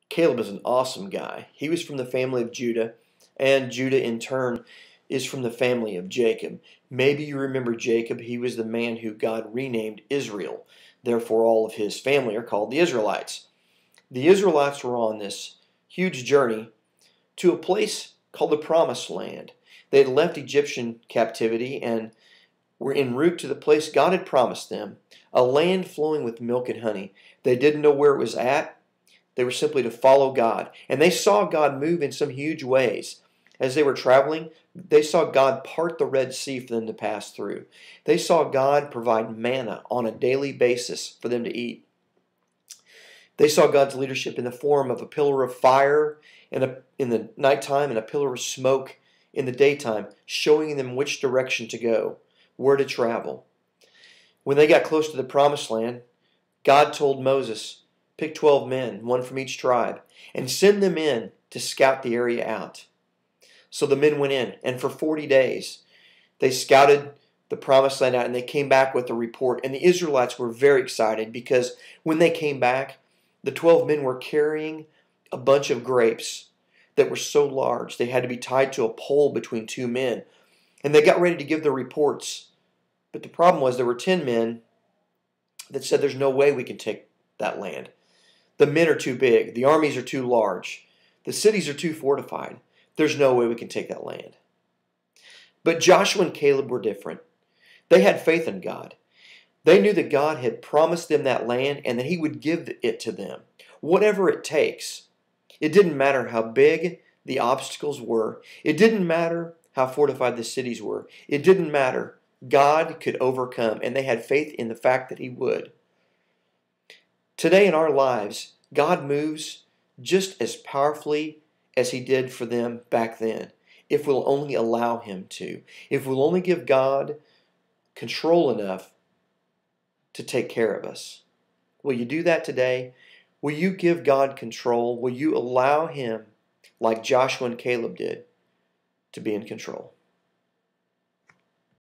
Caleb is an awesome guy. He was from the family of Judah, and Judah in turn is from the family of Jacob. Maybe you remember Jacob. He was the man who God renamed Israel. Therefore, all of his family are called the Israelites. The Israelites were on this huge journey to a place called the Promised Land. They had left Egyptian captivity and were en route to the place God had promised them, a land flowing with milk and honey. They didn't know where it was at. They were simply to follow God. And they saw God move in some huge ways. As they were traveling, they saw God part the Red Sea for them to pass through. They saw God provide manna on a daily basis for them to eat. They saw God's leadership in the form of a pillar of fire in the nighttime and a pillar of smoke in the daytime, showing them which direction to go, where to travel. When they got close to the Promised Land, God told Moses, pick 12 men, one from each tribe, and send them in to scout the area out. So the men went in, and for 40 days, they scouted the Promised Land out, and they came back with a report. And the Israelites were very excited because when they came back, the 12 men were carrying a bunch of grapes that were so large they had to be tied to a pole between two men. And they got ready to give their reports. But the problem was there were 10 men that said there's no way we can take that land. The men are too big. The armies are too large. The cities are too fortified. There's no way we can take that land. But Joshua and Caleb were different. They had faith in God. They knew that God had promised them that land and that He would give it to them, whatever it takes. It didn't matter how big the obstacles were. It didn't matter how fortified the cities were. It didn't matter. God could overcome, and they had faith in the fact that He would. Today in our lives, God moves just as powerfully as He did for them back then, if we'll only allow Him to. If we'll only give God control enough to take care of us. Will you do that today? Will you give God control? Will you allow Him, like Joshua and Caleb did, to be in control?